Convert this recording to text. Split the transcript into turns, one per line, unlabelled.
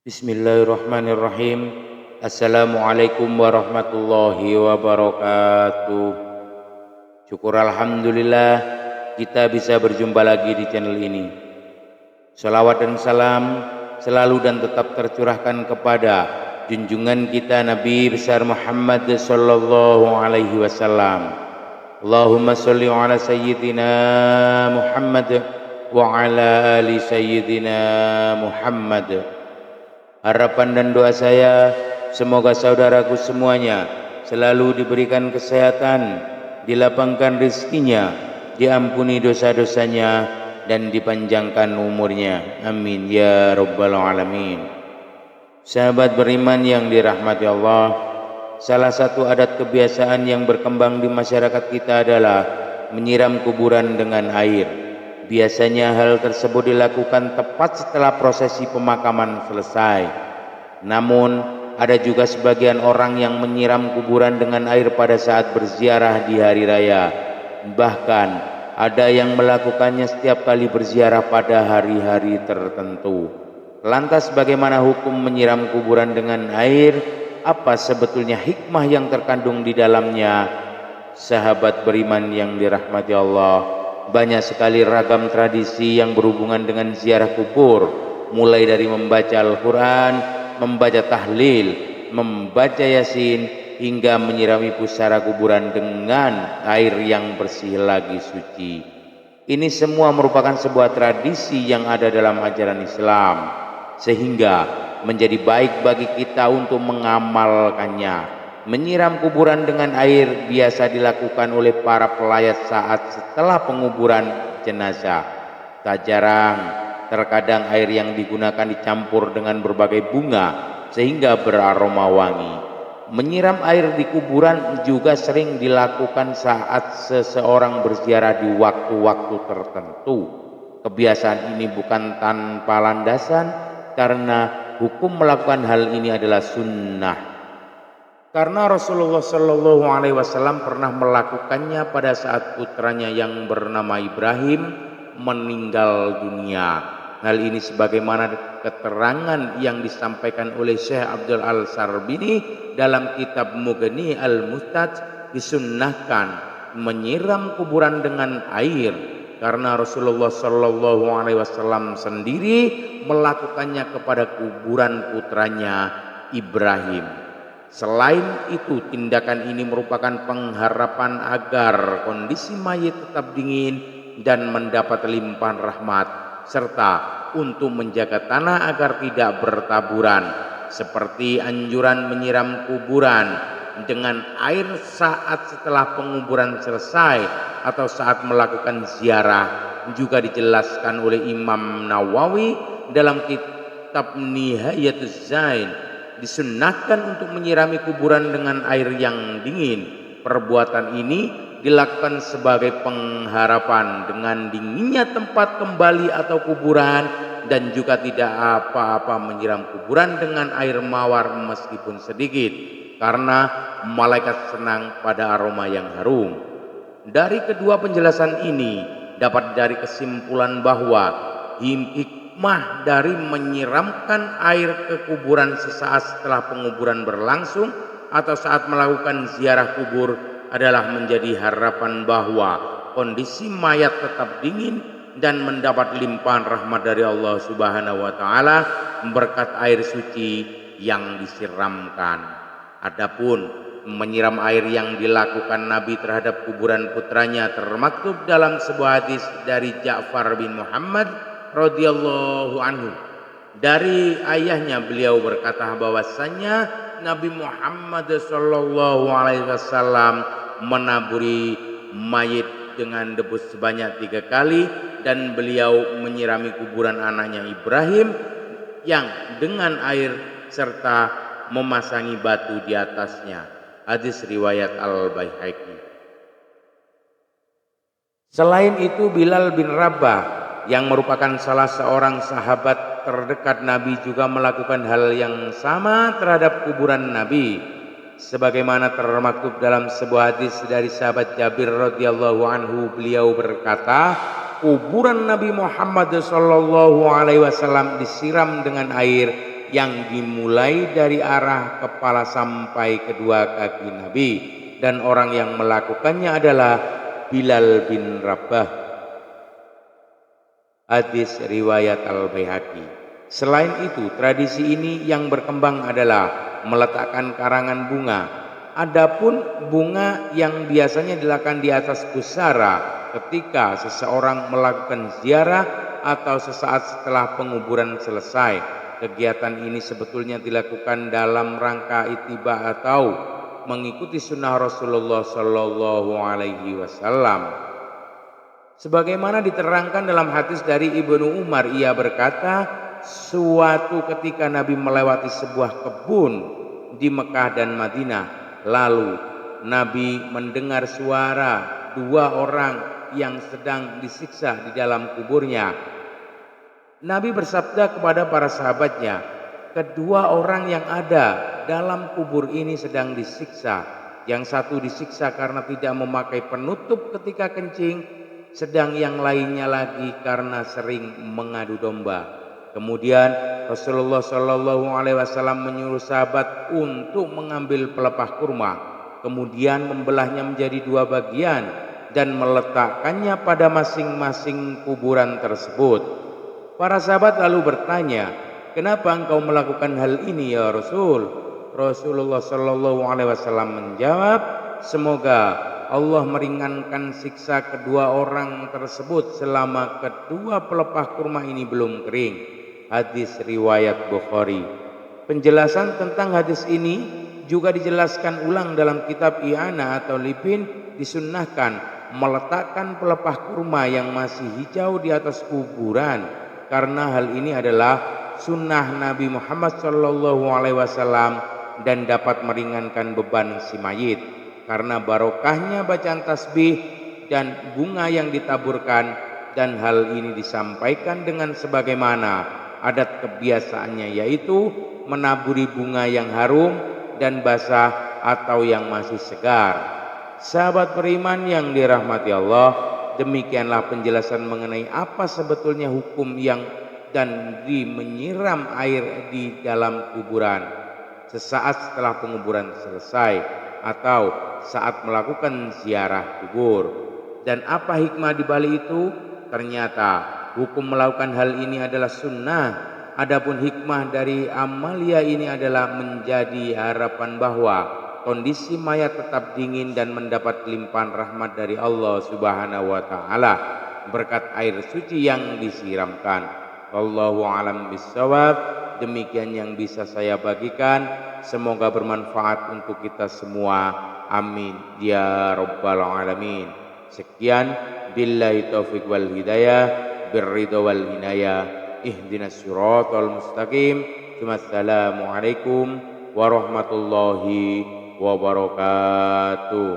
Bismillahirrahmanirrahim. Assalamualaikum warahmatullahi wabarakatuh. Syukur alhamdulillah kita bisa berjumpa lagi di channel ini. Salawat dan salam selalu dan tetap tercurahkan kepada junjungan kita Nabi besar Muhammad sallallahu alaihi wasallam. Allahumma sholli ala sayyidina Muhammad wa ala ali sayyidina Muhammad. Harapan dan doa saya, semoga saudaraku semuanya selalu diberikan kesehatan, dilapangkan rezekinya, diampuni dosa-dosanya, dan dipanjangkan umurnya. Amin ya rabbal alamin. Sahabat beriman yang dirahmati Allah, salah satu adat kebiasaan yang berkembang di masyarakat kita adalah menyiram kuburan dengan air. Biasanya hal tersebut dilakukan tepat setelah prosesi pemakaman selesai. Namun, ada juga sebagian orang yang menyiram kuburan dengan air pada saat berziarah di hari raya. Bahkan, ada yang melakukannya setiap kali berziarah pada hari-hari tertentu. Lantas bagaimana hukum menyiram kuburan dengan air? Apa sebetulnya hikmah yang terkandung di dalamnya? Sahabat beriman yang dirahmati Allah, banyak sekali ragam tradisi yang berhubungan dengan ziarah kubur, mulai dari membaca Al-Quran, membaca tahlil, membaca yasin, hingga menyirami pusara kuburan dengan air yang bersih lagi suci. Ini semua merupakan sebuah tradisi yang ada dalam ajaran Islam, sehingga menjadi baik bagi kita untuk mengamalkannya. Menyiram kuburan dengan air biasa dilakukan oleh para pelayat saat setelah penguburan jenazah. Tak jarang, terkadang air yang digunakan dicampur dengan berbagai bunga sehingga beraroma wangi. Menyiram air di kuburan juga sering dilakukan saat seseorang berziarah di waktu-waktu tertentu. Kebiasaan ini bukan tanpa landasan karena hukum melakukan hal ini adalah sunnah. Karena Rasulullah Shallallahu Alaihi Wasallam pernah melakukannya pada saat putranya yang bernama Ibrahim meninggal dunia. Hal ini sebagaimana keterangan yang disampaikan oleh Syekh Abdul Al-Sarbini dalam kitab Mughni Al-Muhtaj, disunnahkan menyiram kuburan dengan air karena Rasulullah Shallallahu Alaihi Wasallam sendiri melakukannya kepada kuburan putranya Ibrahim. Selain itu, tindakan ini merupakan pengharapan agar kondisi mayit tetap dingin dan mendapat limpahan rahmat, serta untuk menjaga tanah agar tidak bertaburan, seperti anjuran menyiram kuburan dengan air saat setelah penguburan selesai atau saat melakukan ziarah. Juga dijelaskan oleh Imam Nawawi dalam kitab Nihayatuz Zain, disunnahkan untuk menyirami kuburan dengan air yang dingin. Perbuatan ini dilakukan sebagai pengharapan dengan dinginnya tempat kembali atau kuburan, dan juga tidak apa-apa menyiram kuburan dengan air mawar meskipun sedikit, karena malaikat senang pada aroma yang harum. Dari kedua penjelasan ini dapat dari kesimpulan bahwa hikmah dari menyiramkan air ke kuburan sesaat setelah penguburan berlangsung atau saat melakukan ziarah kubur adalah menjadi harapan bahwa kondisi mayat tetap dingin dan mendapat limpahan rahmat dari Allah Subhanahu wa taala berkat air suci yang disiramkan. Adapun menyiram air yang dilakukan Nabi terhadap kuburan putranya termaktub dalam sebuah hadis dari Ja'far bin Muhammad radhiyallahu anhu. Dari ayahnya beliau berkata bahwasanya Nabi Muhammad sallallahu alaihi wasallam menaburi mayit dengan debu sebanyak 3 kali, dan beliau menyirami kuburan anaknya Ibrahim yang dengan air serta memasangi batu di atasnya. Hadis riwayat Al-Baihaqi. Selain itu, Bilal bin Rabah yang merupakan salah seorang sahabat terdekat Nabi juga melakukan hal yang sama terhadap kuburan Nabi, sebagaimana termaktub dalam sebuah hadis dari sahabat Jabir radhiyallahu anhu. Beliau berkata, kuburan Nabi Muhammad sallallahu alaihi wasallam disiram dengan air yang dimulai dari arah kepala sampai kedua kaki Nabi, dan orang yang melakukannya adalah Bilal bin Rabah. Hadis riwayat Al-Baihaqi. Selain itu, tradisi ini yang berkembang adalah meletakkan karangan bunga. Adapun bunga yang biasanya dilakukan di atas pusara ketika seseorang melakukan ziarah atau sesaat setelah penguburan selesai. Kegiatan ini sebetulnya dilakukan dalam rangka ittiba atau mengikuti sunnah Rasulullah Shallallahu Alaihi Wasallam. Sebagaimana diterangkan dalam hadis dari Ibnu Umar, ia berkata, suatu ketika Nabi melewati sebuah kebun di Mekah dan Madinah, lalu Nabi mendengar suara dua orang yang sedang disiksa di dalam kuburnya. Nabi bersabda kepada para sahabatnya, kedua orang yang ada dalam kubur ini sedang disiksa. Yang satu disiksa karena tidak memakai penutup ketika kencing, sedang yang lainnya lagi karena sering mengadu domba. Kemudian Rasulullah Shallallahu Alaihi Wasallam menyuruh sahabat untuk mengambil pelepah kurma, kemudian membelahnya menjadi dua bagian dan meletakkannya pada masing-masing kuburan tersebut. Para sahabat lalu bertanya, kenapa engkau melakukan hal ini ya Rasul? Rasulullah Shallallahu Alaihi Wasallam menjawab, semoga Allah meringankan siksa kedua orang tersebut selama kedua pelepah kurma ini belum kering. Hadis riwayat Bukhari. Penjelasan tentang hadis ini juga dijelaskan ulang dalam kitab I'ana atau Libin. Disunnahkan meletakkan pelepah kurma yang masih hijau di atas kuburan, karena hal ini adalah sunnah Nabi Muhammad SAW dan dapat meringankan beban si mayit. Karena barokahnya bacaan tasbih dan bunga yang ditaburkan, dan hal ini disampaikan dengan sebagaimana adat kebiasaannya, yaitu menaburi bunga yang harum dan basah atau yang masih segar. Sahabat beriman yang dirahmati Allah, demikianlah penjelasan mengenai apa sebetulnya hukum yang dan menyiram air di dalam kuburan sesaat setelah penguburan selesai atau saat melakukan ziarah kubur. Dan apa hikmah di balik itu? Ternyata hukum melakukan hal ini adalah sunnah. Adapun hikmah dari amalia ini adalah menjadi harapan bahwa kondisi mayat tetap dingin dan mendapat limpahan rahmat dari Allah Subhanahu wa taala berkat air suci yang disiramkan. Wallahu a'lam bishawab. Demikian yang bisa saya bagikan, semoga bermanfaat untuk kita semua. Amin ya rabbal alamin. Sekian, billahi taufiq wal hidayah, birridha wal hinayah, ihdinas siratal mustaqim. Wassalamualaikum warahmatullahi wabarakatuh.